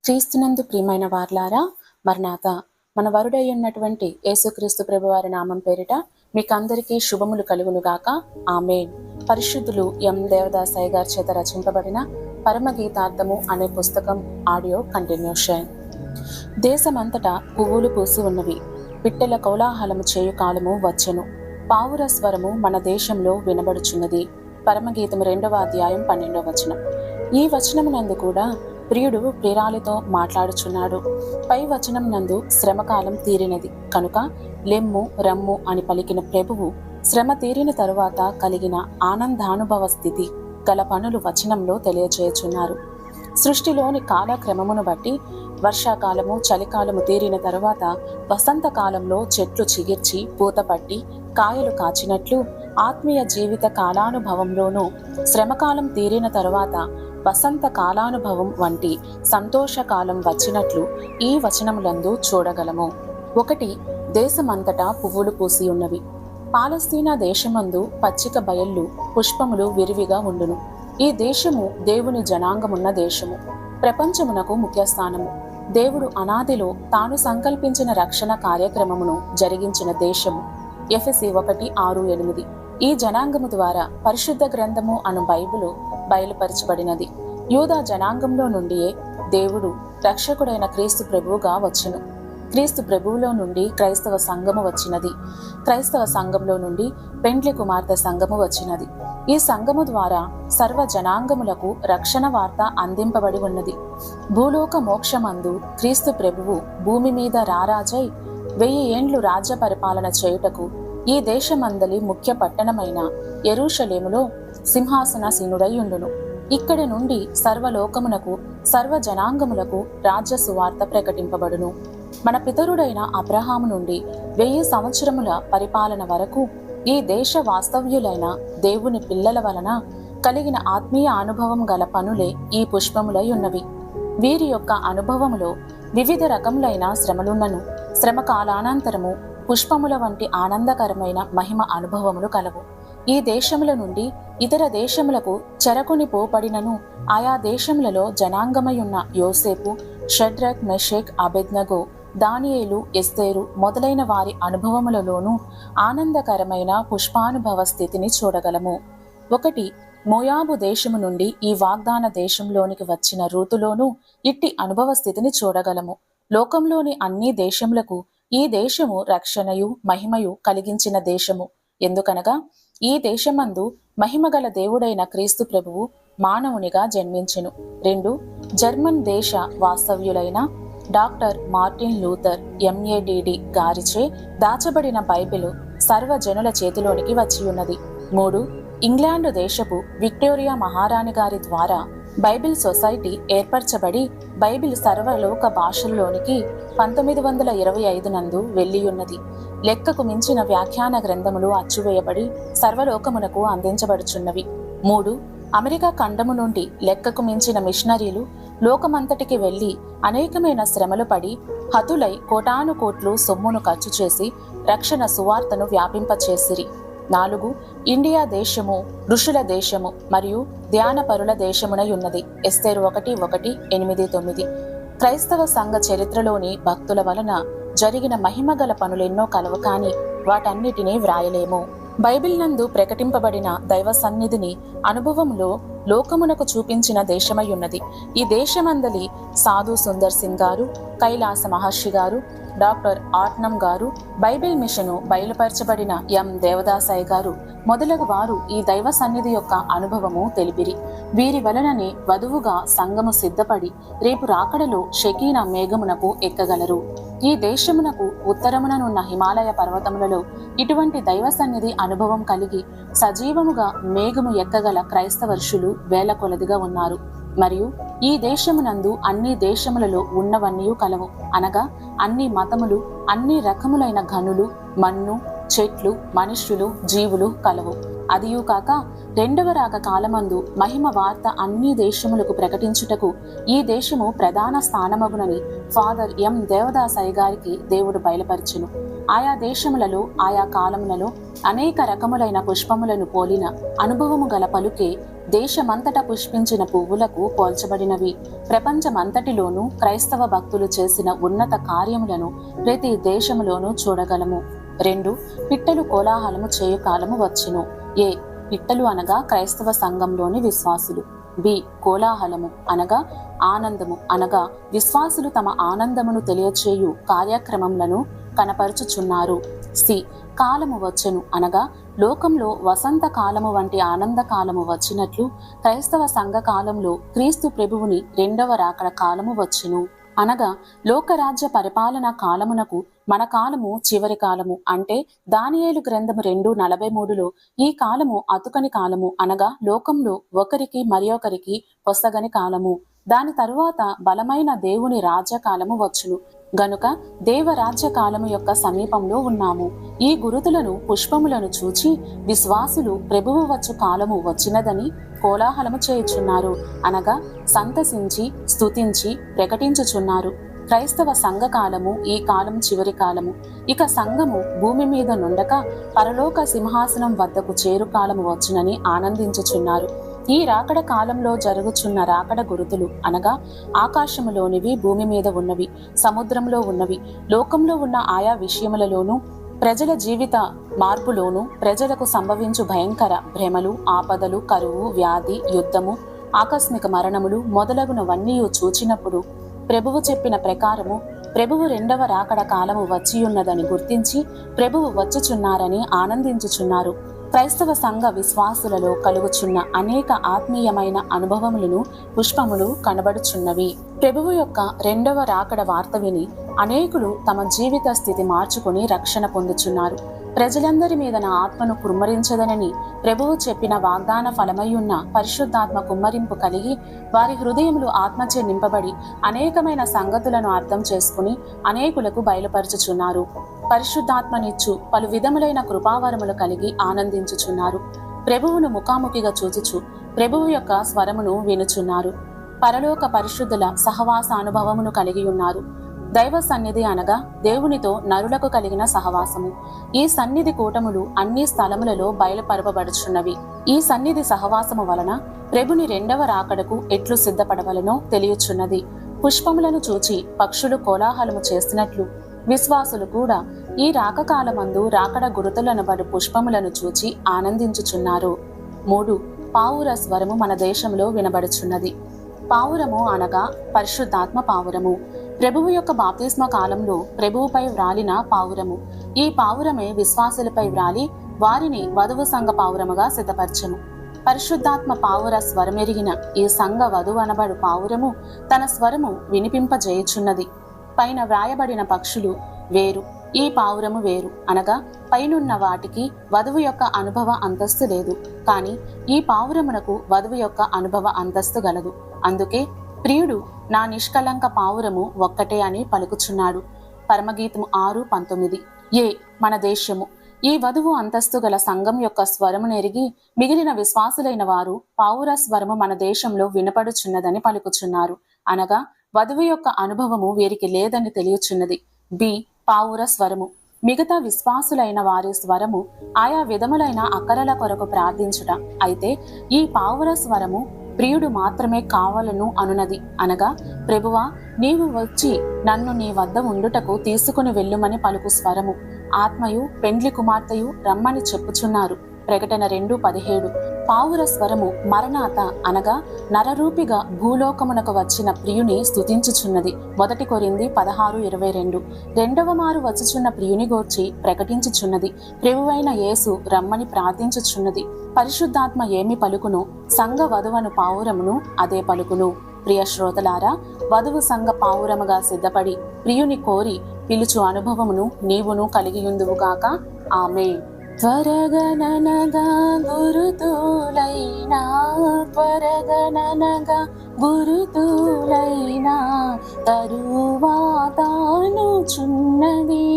క్రీస్తునందు ప్రియమైన వార్లారా, మర్నాథ మన వరుడై ఉన్నటువంటి యేసుక్రీస్తు ప్రభువారి నామం పేరిట మీకందరికీ శుభములు కలుగునుగాక. ఆమేన్. పరిశుద్ధులు ఎం దేవదాసయ్య గారి చేత రచింపబడిన పరమగీతార్థము అనే పుస్తకం ఆడియో కంటిన్యూషన్. దేశమంతటా పువ్వులు పూసి ఉన్నవి, పిట్టెల కోలాహలము చేయు కాలము వచ్చెను, పావుర స్వరము మన దేశంలో వినబడుచున్నది. పరమగీతము 2వ అధ్యాయం 12వ వచనం. ఈ వచనమునందు కూడా ప్రియుడు ప్రియురాలితో మాట్లాడుచున్నాడు. పై వచనం నందు శ్రమకాలం తీరినది కనుక లెమ్ము రమ్ము అని పలికిన ప్రభువు శ్రమ తీరిన తరువాత కలిగిన ఆనందానుభవ స్థితి గల పనులు వచనంలో తెలియచేయుచున్నారు. సృష్టిలోని కాలక్రమమును బట్టి వర్షాకాలము చలికాలము తీరిన తరువాత వసంతకాలంలో చెట్లు చిగిర్చి పూతపట్టి కాయలు కాచినట్లు ఆత్మీయ జీవిత కాలానుభవంలోనూ శ్రమకాలం తీరిన తరువాత వసంత కాలానుభవం వంటి సంతోషకాలం వచ్చినట్లు ఈ వచనములందు చూడగలము. 1. దేశమంతటా పువ్వులు పూసి ఉన్నవి. పాలస్తీనా దేశమందు పచ్చిక బయళ్ళు పుష్పములు విరివిగా ఉండును. ఈ దేశము దేవుని జనాంగమున్న దేశము, ప్రపంచమునకు ముఖ్య స్థానము. దేవుడు అనాదిలో తాను సంకల్పించిన రక్షణ కార్యక్రమమును జరిగించిన దేశము. ఎఫెసీ 1:6-8. ఈ జనాంగము ద్వారా పరిశుద్ధ గ్రంథము అను బైబిలు బయలుపరచబడినది. యూదా జనాంగంలో నుండియే దేవుడు రక్షకుడైన క్రీస్తు ప్రభువుగా వచ్చెను. క్రీస్తు ప్రభువులో నుండి క్రైస్తవ సంఘము వచ్చినది. క్రైస్తవ సంఘంలో నుండి పెండ్లి కుమార్తె సంఘము వచ్చినది. ఈ సంఘము ద్వారా సర్వ జనాంగములకు రక్షణ వార్త అందింపబడి ఉన్నది. భూలోక మోక్షమందు క్రీస్తు ప్రభువు భూమి మీద రారాజై 1000 ఏండ్లు రాజ్య పరిపాలన చేయుటకు ఈ దేశమందలి ముఖ్య పట్టణమైన యెరూషలేములో సింహాసనాసీనుడై ఉండును. ఇక్కడి నుండి సర్వలోకమునకు సర్వ జనాంగములకు రాజ్య సువార్త ప్రకటింపబడును. మన పితరుడైన అబ్రహాము నుండి 1000 సంవత్సరముల పరిపాలన వరకు ఈ దేశ వాస్తవ్యులైన దేవుని పిల్లల వలన కలిగిన ఆత్మీయ అనుభవం గల పనులే ఈ పుష్పములై ఉన్నవి. వీరి యొక్క అనుభవములో వివిధ రకములైన శ్రమలున్నను శ్రమ కాలానంతరము పుష్పముల వంటి ఆనందకరమైన మహిమ అనుభవములు కలవు. ఈ దేశముల నుండి ఇతర దేశములకు చెరకుని పోపడినను ఆయా దేశములలో జనాంగమయున్న యోసేపు, షడ్రక్, మెషక్, అబెద్నగో, దానియేలు, ఎస్తేరు మొదలైన వారి అనుభవములలోనూ ఆనందకరమైన పుష్పానుభవ స్థితిని చూడగలము. 1. మోయాబు దేశము నుండి ఈ వాగ్దాన దేశంలోనికి వచ్చిన రూతులోనూ ఇట్టి అనుభవ స్థితిని చూడగలము. లోకంలోని అన్ని దేశములకు ఈ దేశము రక్షణయు మహిమయు కలిగించిన దేశము. ఎందుకనగా ఈ దేశమందు మహిమగల దేవుడైన క్రీస్తు ప్రభువు మానవునిగా జన్మించెను. 2. జర్మన్ దేశ వాస్తవ్యులైన డాక్టర్ మార్టిన్ లూథర్ MADD గారిచే దాచబడిన బైబిలు సర్వజనుల చేతిలోనికి వచ్చి ఉన్నది. 3. ఇంగ్లాండు దేశపు విక్టోరియా మహారాణి గారి ద్వారా బైబిల్ సొసైటీ ఏర్పరచబడి బైబిల్ సర్వలోక భాషల్లోనికి 1925 నందు వెళ్ళియున్నది. లెక్కకు మించిన వ్యాఖ్యాన గ్రంథములు అచ్చువేయబడి సర్వలోకమునకు అందించబడుచున్నవి. 3. అమెరికా ఖండము నుండి లెక్కకు మించిన మిషనరీలు లోకమంతటికి వెళ్లి అనేకమైన శ్రమలు పడి హతులై కోటాను కోట్లు సొమ్మును ఖర్చు చేసి రక్షణ సువార్తను వ్యాపింపచేసిరి. 4. ఇండియా దేశము ఋషుల దేశము మరియు ధ్యానపరుల దేశమునై ఉన్నది. ఎస్తేరు 1:1-8-9. క్రైస్తవ సంఘ చరిత్రలోని భక్తుల వలన జరిగిన మహిమగల పనులెన్నో కలవు, కానీ వాటన్నిటినీ వ్రాయలేము. బైబిల్ నందు ప్రకటింపబడిన దైవ సన్నిధిని అనుభవంలో లోకమునకు చూపించిన దేశమై ఉన్నది. ఈ దేశమందలి సాధు సుందర్ సింగ్ గారు, కైలాస మహర్షి గారు, డాక్టర్ ఆట్నం గారు, బైబిల్ మిషను బయలుపరచబడిన ఎం దేవదాసయ్య గారు మొదలగు వారు ఈ దైవ సన్నిధి యొక్క అనుభవము తెలిపిరి. వీరి వలననే వధువుగా సంఘము సిద్ధపడి రేపు రాకడలో షకీనా మేఘమునకు ఎక్కగలరు. ఈ దేశమునకు ఉత్తరముననున్న హిమాలయ పర్వతములలో ఇటువంటి దైవ సన్నిధి అనుభవం కలిగి సజీవముగా మేఘము ఎక్కగల క్రైస్తవర్షులు వేల కొలదిగా ఉన్నారు. మరియు ఈ దేశమునందు అన్ని దేశములలో ఉన్నవన్నీ కలవు, అనగా అన్ని మతములు, అన్ని రకములైన ఘనులు, మన్ను, చెట్లు, మనుష్యులు, జీవులు కలవు. అదియూ కాక 2వ రాక కాలమందు మహిమ వార్త అన్ని దేశములకు ప్రకటించుటకు ఈ దేశము ప్రధాన స్థానమగునని ఫాదర్ ఎం దేవదాసయ్య గారికి దేవుడు బయలుపరచును. ఆయా దేశములలో ఆయా కాలములలో అనేక రకములైన పుష్పములను పోలిన అనుభవము గల పలుకే దేశమంతటా పుష్పించిన పువ్వులకు పోల్చబడినవి. ప్రపంచమంతటిలోనూ క్రైస్తవ భక్తులు చేసిన ఉన్నత కార్యములను ప్రతి దేశములోనూ చూడగలము. 2. పిట్టలు కోలాహలము చేయు కాలము వచ్చును. ఏ. పిట్టలు అనగా క్రైస్తవ సంఘంలోని విశ్వాసులు. బి. కోలాహలము అనగా ఆనందము అనగా విశ్వాసులు తమ ఆనందమును తెలియచేయు కార్యక్రమములను కనపరుచుచున్నారు. సి. కాలము వచ్చెను అనగా లోకంలో వసంత కాలము వంటి ఆనంద కాలము వచ్చినట్లు క్రైస్తవ సంఘ కాలంలో క్రీస్తు ప్రభువుని రెండవ రాకడ కాలము వచ్చెను. అనగా లోకరాజ్య పరిపాలన కాలమునకు మన కాలము చివరి కాలము. అంటే దానియేలు గ్రంథము 2:43లో ఈ కాలము అతుకని కాలము అనగా లోకంలో ఒకరికి మరియొకరికి పొసగని కాలము. దాని తరువాత బలమైన దేవుని రాజ్యకాలము వచ్చును గనుక దేవరాజ్య కాలము యొక్క సమీపంలో ఉన్నాము. ఈ గురుతులను పుష్పములను చూచి విశ్వాసులు ప్రభువు వచ్చు కాలము వచ్చినదని కోలాహలము చేయుచున్నారు అనగా సంతసించి స్తుతించి ప్రకటించుచున్నారు. క్రైస్తవ సంఘ కాలము ఈ కాలం చివరి కాలము. ఇక సంఘము భూమి మీద నుండక పరలోక సింహాసనం వద్దకు చేరు కాలము వచ్చునని ఆనందించుచున్నారు. ఈ రాకడ కాలంలో జరుగుచున్న రాకడ గురుతులు అనగా ఆకాశములోనివి, భూమి మీద ఉన్నవి, సముద్రంలో ఉన్నవి, లోకంలో ఉన్న ఆయా విషయములలోనూ ప్రజల జీవిత మార్పులోనూ ప్రజలకు సంభవించు భయంకర భ్రమలు, ఆపదలు, కరువు, వ్యాధి, యుద్ధము, ఆకస్మిక మరణములు మొదలగునవన్నీ చూచినప్పుడు ప్రభువు చెప్పిన ప్రకారము ప్రభువు రెండవ రాకడ కాలము వచ్చియున్నదని గుర్తించి ప్రభువు వచ్చుచున్నారని ఆనందించుచున్నారు. క్రైస్తవ సంఘ విశ్వాసులలో కలుగుచున్న అనేక ఆత్మీయమైన అనుభవములను పుష్పములు కనబడుచున్నవి. ప్రభువు యొక్క రెండవ రాకడ వార్త విని అనేకులు తమ జీవిత స్థితి మార్చుకుని రక్షణ పొందుచున్నారు. ప్రజలందరి మీద నా ఆత్మను కుమ్మరించదనని ప్రభువు చెప్పిన వాగ్దాన ఫలమయ్యున్న పరిశుద్ధాత్మ కుమ్మరింపు కలిగి వారి హృదయములు ఆత్మచే నింపబడి అనేకమైన సంగతులను అర్థం చేసుకుని అనేకులకు బయలుపరచుచున్నారు. పరిశుద్ధాత్మనిచ్చు పలు విధములైన కృపావరములు కలిగి ఆనందించుచున్నారు. ప్రభువును ముఖాముఖిగా చూచుచు ప్రభువు యొక్క స్వరమును వినుచున్నారు. పరలోక పరిశుద్ధుల సహవాస అనుభవమును కలిగి ఉన్నారు. దైవ సన్నిధి అనగా దేవునితో నరులకు కలిగిన సహవాసము. ఈ సన్నిధి కూటములు అన్ని స్థలములలో బయలుపరపబడుచున్నవి. ఈ సన్నిధి సహవాసము వలన ప్రభుని రెండవ రాకడకు ఎట్లు సిద్ధపడవలనో తెలియచున్నది. పుష్పములను చూచి పక్షులు కోలాహలము చేసినట్లు విశ్వాసులు కూడా ఈ రాకకాలమందు రాకడ గురుతులనబడు పుష్పములను చూచి ఆనందించుచున్నారు. 3. పావుర స్వరము మన దేశంలో వినబడుచున్నది. పావురము అనగా పరిశుద్ధాత్మ పావురము. ప్రభువు యొక్క బాప్తిస్మ కాలంలో ప్రభువుపై వ్రాలిన పావురము. ఈ పావురమే విశ్వాసులపై వ్రాలి వారిని వధువు సంఘ పావురముగా సిద్ధపరచెను. పరిశుద్ధాత్మ పావుర స్వరమెరిగిన ఈ సంఘ వధువు అనబడు పావురము తన స్వరము వినిపింపజేయుచున్నది. పైన వ్రాయబడిన పక్షులు వేరు, ఈ పావురము వేరు అనగా పైనున్న వాటికి వధువు యొక్క అనుభవ అంతస్తు లేదు, కానీ ఈ పావురమునకు వధువు యొక్క అనుభవ అంతస్తు గలదు. అందుకే ప్రియుడు నా నిష్కలంక పావురము ఒక్కటే అని పలుకుచున్నాడు. పరమగీతము 6:19. ఏ మన దేశము ఈ వధువు అంతస్తు గల సంఘం యొక్క స్వరమును ఎరిగి మిగిలిన విశ్వాసులైన వారు పావుర స్వరము మన దేశంలో వినపడుచున్నదని పలుకుచున్నారు అనగా వధువు యొక్క అనుభవము వీరికి లేదని తెలియచున్నది. బి పావుర స్వరము మిగతా విశ్వాసులైన వారి స్వరము ఆయా విధములైన అక్కరల కొరకు ప్రార్థించుట. అయితే ఈ పావుర స్వరము ప్రియుడు మాత్రమే కావాలను అనునది అనగా ప్రభువా నీవు వచ్చి నన్ను నీ వద్ద ఉండుటకు తీసుకుని వెళ్ళుమని పలుకు స్వరము. ఆత్మయు పెండ్లి కుమార్తెయు రమ్మని చెప్పుచున్నారు. ప్రకటన 2:17. పావుర స్వరము మరణాత అనగా నరరూపిగా భూలోకమునకు వచ్చిన ప్రియుని స్తుతించుచున్నది. 1 కొరింథీ 16:22. రెండవ మారు వచ్చుచున్న ప్రియుని గూర్చి ప్రకటించుచున్నది. ప్రభువైన యేసు రమ్మని ప్రార్థించుచున్నది. పరిశుద్ధాత్మ ఏమి పలుకును సంఘ వధువను పావురమును అదే పలుకును. ప్రియ శ్రోతలారా, వధువు సంఘ పావురముగా సిద్ధపడి ప్రియుని కోరి పిలుచు అనుభవమును నీవును కలిగియుందువుగాక. ఆమేన్. త్వరగననగా గురుతులైనా త్వరగననగా గురుతులైనా తరువాతాను చున్నది.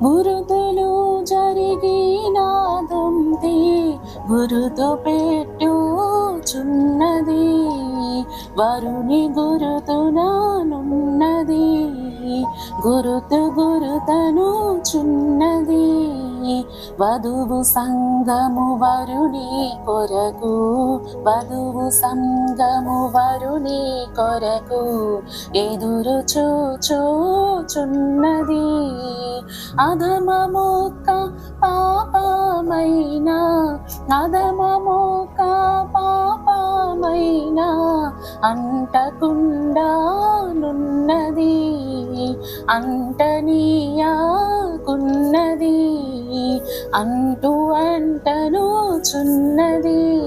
గురుతులు జరిగినాదుంది గురుతు పెట్టుచున్నది. వరుని గురుతునానున్నది గురుతు గురుతను చున్నది. వధువు సంగము వరుని కొరకు, వధువు సంగము వరుని కొరకు ఎదురు చూచుచున్నది. అధమముక పాపమైన, అధమముక పాపమైన అంటకుండా నున్నది, అంటనీయాకున్నది, అంటను చున్నది.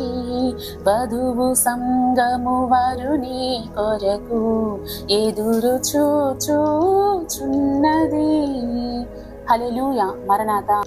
వధువు సంగము వరుని కొరకు ఎదురు చూచుచున్నది. హల్లెలూయా. మరణాత.